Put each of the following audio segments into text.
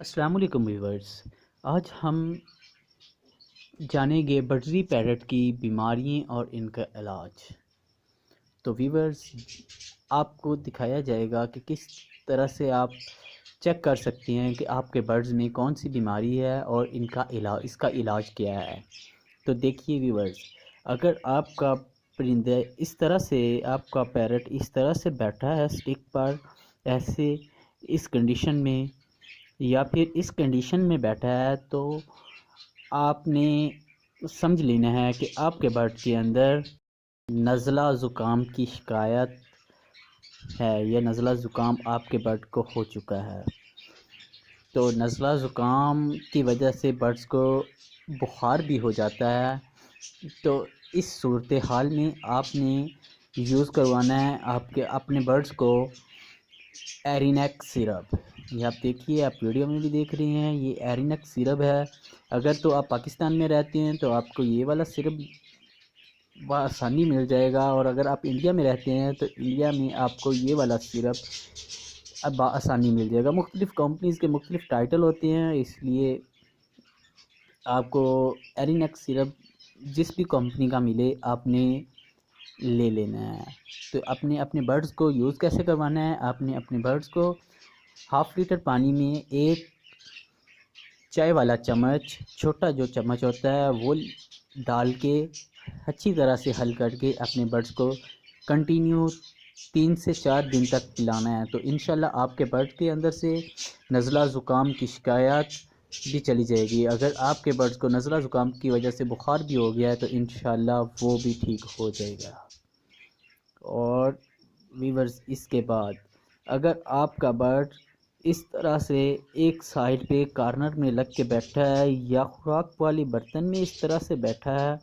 السلام علیکم ویورز۔ آج ہم جانیں گے بٹری پیرٹ کی بیماریاں اور ان کا علاج۔ تو ویورز، آپ کو دکھایا جائے گا کہ کس طرح سے آپ چیک کر سکتے ہیں کہ آپ کے برڈز میں کون سی بیماری ہے اور اس کا علاج کیا ہے۔ تو دیکھیے ویورز، اگر آپ کا پرندہ اس طرح سے، آپ کا پیرٹ اس طرح سے بیٹھا ہے سٹک پر، ایسے اس کنڈیشن میں یا پھر اس کنڈیشن میں بیٹھا ہے، تو آپ نے سمجھ لینا ہے کہ آپ کے برڈ کے اندر نزلہ زکام کی شکایت ہے یا نزلہ زکام آپ کے برڈ کو ہو چکا ہے۔ تو نزلہ زکام کی وجہ سے برڈز کو بخار بھی ہو جاتا ہے۔ تو اس صورتحال میں آپ نے یوز کروانا ہے اپنے برڈز کو ایرینیک سیرپ۔ یہ آپ دیکھیے، آپ ویڈیو میں بھی دیکھ رہے ہیں، یہ ایرینیک سیرپ ہے۔ اگر تو آپ پاکستان میں رہتے ہیں تو آپ کو یہ والا سیرپ بآسانی مل جائے گا، اور اگر آپ انڈیا میں رہتے ہیں تو انڈیا میں آپ کو یہ والا سیرپ اب بآسانی مل جائے گا۔ مختلف کمپنیز کے مختلف ٹائٹل ہوتے ہیں، اس لیے آپ کو ایرینیک سیرپ جس بھی کمپنی کا ملے آپ نے لے لینا ہے۔ تو اپنے برڈز کو یوز کیسے کروانا ہے؟ آپ نے اپنے برڈز کو ہاف لیٹر پانی میں ایک چائے والا چمچ، چھوٹا جو چمچ ہوتا ہے وہ ڈال کے اچھی طرح سے حل کر کے اپنے برڈز کو کنٹینیو 3 سے 4 دن تک پلانا ہے۔ تو انشاءاللہ آپ کے برڈ کے اندر سے نزلہ زکام کی شکایت بھی چلی جائے گی۔ اگر آپ کے برڈز کو نزلہ زکام کی وجہ سے بخار بھی ہو گیا ہے تو انشاءاللہ وہ بھی ٹھیک ہو جائے گا۔ اور ویورز، اس کے بعد اگر آپ کا برڈ اس طرح سے ایک سائڈ پہ کارنر میں لگ کے بیٹھا ہے یا خوراک والی برتن میں اس طرح سے بیٹھا ہے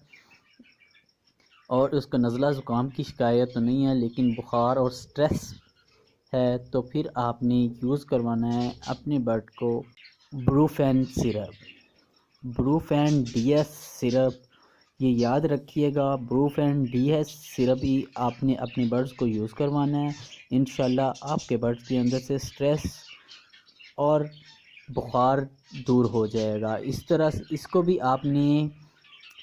اور اس کا نزلہ زکام کی شکایت تو نہیں ہے لیکن بخار اور سٹریس ہے، تو پھر آپ نے یوز کروانا ہے اپنے برڈ کو بروفین سیرپ، بروفین ڈی ایس سیرپ۔ یہ یاد رکھیے گا، بروفین ڈی ایس سیرپ ہی آپ نے اپنے برڈز کو یوز کروانا ہے۔ انشاءاللہ آپ کے برڈز کے اندر سے سٹریس اور بخار دور ہو جائے گا۔ اس طرح اس کو بھی آپ نے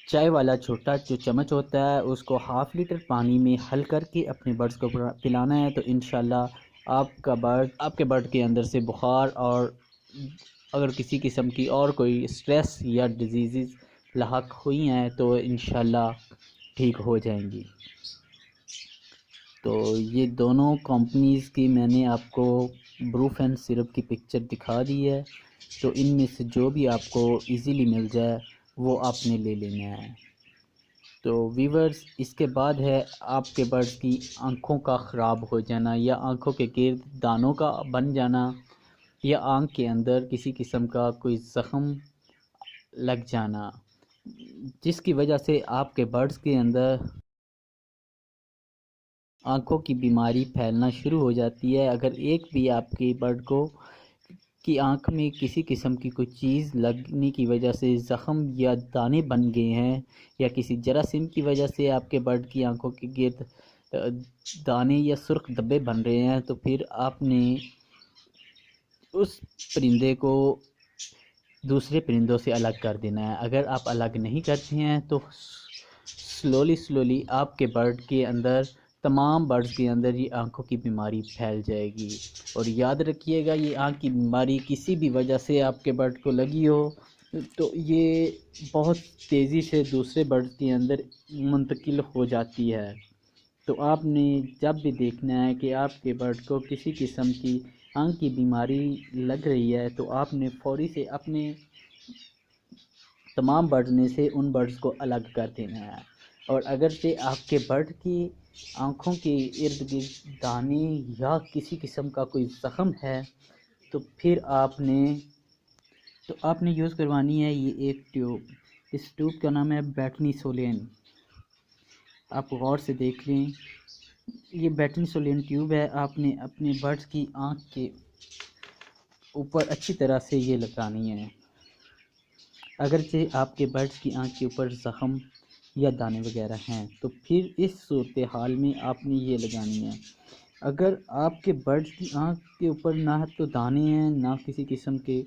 چائے والا چھوٹا جو چمچ ہوتا ہے اس کو ہاف لیٹر پانی میں حل کر کے اپنے برڈز کو پلانا ہے۔ تو انشاءاللہ آپ کے برڈ کے اندر سے بخار اور اگر کسی قسم کی اور کوئی سٹریس یا ڈیزیزز لاحق ہوئی ہیں تو انشاءاللہ ٹھیک ہو جائیں گی۔ تو یہ دونوں کمپنیز کی میں نے آپ کو بروفین سیرپ کی پکچر دکھا دی ہے، تو ان میں سے جو بھی آپ کو ایزیلی مل جائے وہ آپ نے لے لینا ہے۔ تو ویورز، اس کے بعد ہے آپ کے برڈز کی آنکھوں کا خراب ہو جانا یا آنکھوں کے گرد دانوں کا بن جانا یا آنکھ کے اندر کسی قسم کا کوئی زخم لگ جانا، جس کی وجہ سے آپ کے برڈز کے اندر آنکھوں کی بیماری پھیلنا شروع ہو جاتی ہے۔ اگر ایک بھی آپ کے برڈ کی آنکھ میں کسی قسم کی کوئی چیز لگنے کی وجہ سے زخم یا دانے بن گئے ہیں یا کسی جراثیم کی وجہ سے آپ کے برڈ کی آنکھوں کے گرد دانے یا سرخ دھبے بن رہے ہیں، تو پھر آپ نے اس پرندے کو دوسرے پرندوں سے الگ کر دینا ہے۔ اگر آپ الگ نہیں کرتے ہیں تو سلولی آپ کے برڈ کے اندر، تمام برڈز کے اندر یہ آنکھوں کی بیماری پھیل جائے گی۔ اور یاد رکھیے گا، یہ آنکھ کی بیماری کسی بھی وجہ سے آپ کے برڈ کو لگی ہو تو یہ بہت تیزی سے دوسرے برڈ کے اندر منتقل ہو جاتی ہے۔ تو آپ نے جب بھی دیکھنا ہے کہ آپ کے برڈ کو کسی قسم کی آنکھ کی بیماری لگ رہی ہے تو آپ نے فوری سے اپنے تمام برڈز میں سے ان برڈز کو الگ کر دینا ہے۔ اور اگرچہ آپ کے برڈ کی آنکھوں کے ارد گرد دانے یا کسی قسم کا کوئی زخم ہے تو پھر آپ نے یوز کروانی ہے یہ ایک ٹیوب۔ اس ٹیوب کا نام ہے بیٹنی سولین۔ آپ غور سے دیکھ لیں، یہ بیٹنی سولین ٹیوب ہے۔ آپ نے اپنے برڈز کی آنکھ کے اوپر اچھی طرح سے یہ لگانی ہے۔ اگرچہ آپ کے برڈز کی آنکھ کے اوپر زخم یا دانے وغیرہ ہیں تو پھر اس صورتحال میں آپ نے یہ لگانی ہے۔ اگر آپ کے برڈز کی آنکھ کے اوپر نہ تو دانے ہیں نہ کسی قسم کے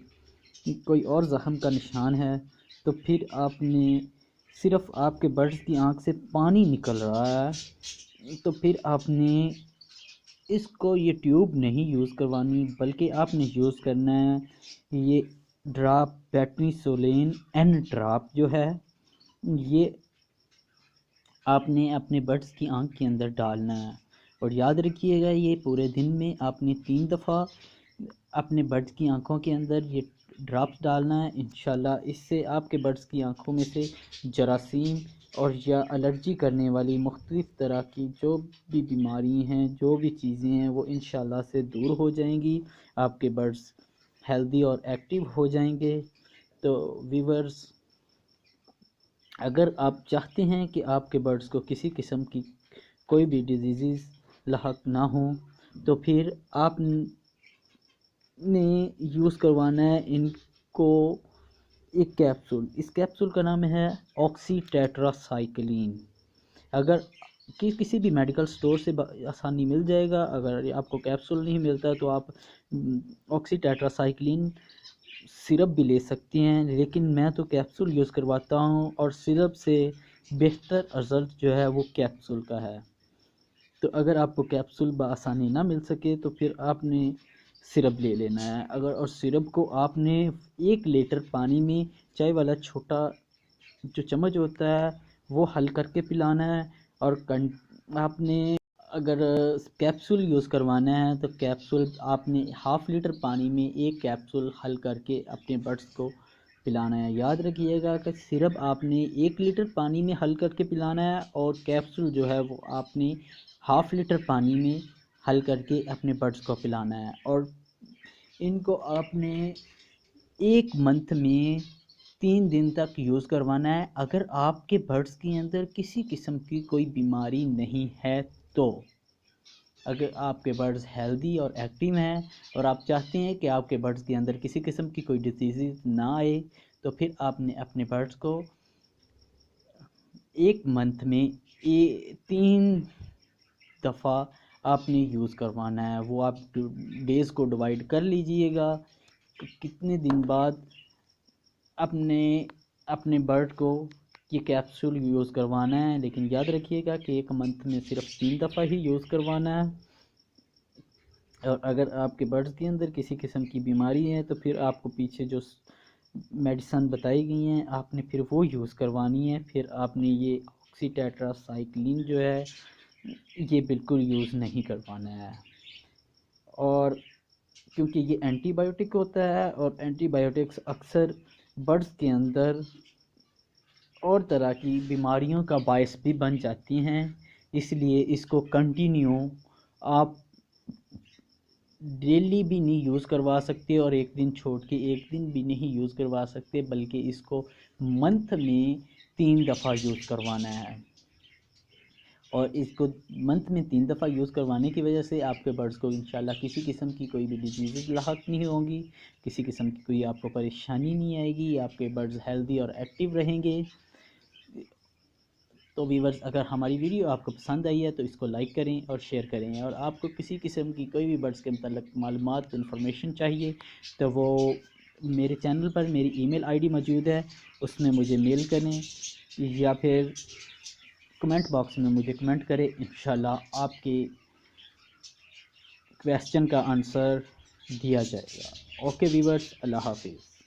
کوئی اور زخم کا نشان ہے تو پھر آپ نے صرف آپ کے برڈز کی آنکھ سے پانی نکل رہا ہے تو پھر آپ نے اس کو یہ ٹیوب نہیں یوز کروانی، بلکہ آپ نے یوز کرنا ہے یہ ڈراپ پیٹنیسولین این ڈراپ جو ہے، یہ آپ نے اپنے برڈز کی آنکھ کے اندر ڈالنا ہے۔ اور یاد رکھیے گا یہ پورے دن میں آپ نے 3 دفعہ اپنے برڈز کی آنکھوں کے اندر یہ ڈراپس ڈالنا ہے۔ انشاءاللہ اس سے آپ کے برڈز کی آنکھوں میں سے جراثیم اور یا الرجی کرنے والی مختلف طرح کی جو بھی بیماری ہیں، جو بھی چیزیں ہیں، وہ انشاءاللہ سے دور ہو جائیں گی، آپ کے برڈز ہیلدی اور ایکٹیو ہو جائیں گے۔ تو ویورز، اگر آپ چاہتے ہیں کہ آپ کے برڈز کو کسی قسم کی کوئی بھی ڈیزیزز لاحق نہ ہوں تو پھر آپ نے یوز کروانا ہے ان کو ایک کیپسول۔ اس کیپسول کا نام ہے آکسی ٹیٹرا سائیکلین۔ اگر کسی بھی میڈیکل سٹور سے آسانی مل جائے گا، اگر آپ کو کیپسول نہیں ملتا تو آپ آکسی ٹیٹرا سائیکلین سرپ بھی لے سکتے ہیں، لیکن میں تو کیپسول یوز کرواتا ہوں اور سرپ سے بہتر رزلٹ جو ہے وہ کیپسول کا ہے۔ تو اگر آپ کو کیپسول بآسانی نہ مل سکے تو پھر آپ نے سرپ لے لینا ہے۔ اگر اور سرپ کو آپ نے 1 لیٹر پانی میں چائے والا چھوٹا جو چمچ ہوتا ہے وہ حل کر کے پلانا ہے۔ اور آپ نے اگر کیپسول یوز کروانا ہے تو کیپسول آپ نے 1/2 لیٹر پانی میں 1 کیپسول حل کر کے اپنے برڈز کو پلانا ہے۔ یاد رکھیے گا کہ سرپ آپ نے 1 لیٹر پانی میں حل کر کے پلانا ہے اور کیپسول جو ہے وہ آپ نے 1/2 لیٹر پانی میں حل کر کے اپنے برڈز کو پلانا ہے۔ اور ان کو آپ نے 1 منتھ میں 3 دن تک یوز کروانا ہے۔ اگر آپ کے برڈز کے اندر کسی قسم کی کوئی بیماری نہیں ہے تو اگر آپ کے برڈز ہیلدی اور ایکٹیو ہیں اور آپ چاہتے ہیں کہ آپ کے برڈز کے اندر کسی قسم کی کوئی ڈیزیز نہ آئے تو پھر آپ نے اپنے برڈز کو 1 منتھ میں 3 دفعہ آپ نے یوز کروانا ہے۔ وہ آپ ڈیز کو ڈیوائڈ کر لیجئے گا کتنے دن بعد اپنے برڈ کو یہ کیپسول یوز کروانا ہے، لیکن یاد رکھیے گا کہ 1 منتھ میں صرف 3 دفعہ ہی یوز کروانا ہے۔ اور اگر آپ کے برڈز کے اندر کسی قسم کی بیماری ہے تو پھر آپ کو پیچھے جو میڈیسن بتائی گئی ہیں آپ نے پھر وہ یوز کروانی ہے۔ پھر آپ نے یہ آکسی ٹیٹرا سائیکلین جو ہے یہ بالکل یوز نہیں کروانا ہے۔ اور کیونکہ یہ اینٹی بائیوٹک ہوتا ہے اور اینٹی بائیوٹکس اکثر برڈز کے اندر اور طرح کی بیماریوں کا باعث بھی بن جاتی ہیں، اس لیے اس کو کنٹینیو آپ ڈیلی بھی نہیں یوز کروا سکتے اور 1 دن چھوڑ کے 1 دن بھی نہیں یوز کروا سکتے، بلکہ اس کو منتھ میں 3 دفعہ یوز کروانا ہے۔ اور اس کو منتھ میں 3 دفعہ یوز کروانے کی وجہ سے آپ کے برڈز کو انشاءاللہ کسی قسم کی کوئی بھی ڈیزیز لاحق نہیں ہوں گی، کسی قسم کی کوئی آپ کو پریشانی نہیں آئے گی، آپ کے برڈز ہیلدی اور ایکٹیو رہیں گے۔ تو ویورز، اگر ہماری ویڈیو آپ کو پسند آئی ہے تو اس کو لائک کریں اور شیئر کریں، اور آپ کو کسی قسم کی کوئی بھی برڈز کے متعلق معلومات انفارمیشن چاہیے تو وہ میرے چینل پر میری ای میل آئی ڈی موجود ہے، اس میں مجھے میل کریں یا پھر کمنٹ باکس میں مجھے کمنٹ کریں، انشاءاللہ آپ کے کویسچن کا آنسر دیا جائے گا۔ اوکے ویورز، اللہ حافظ۔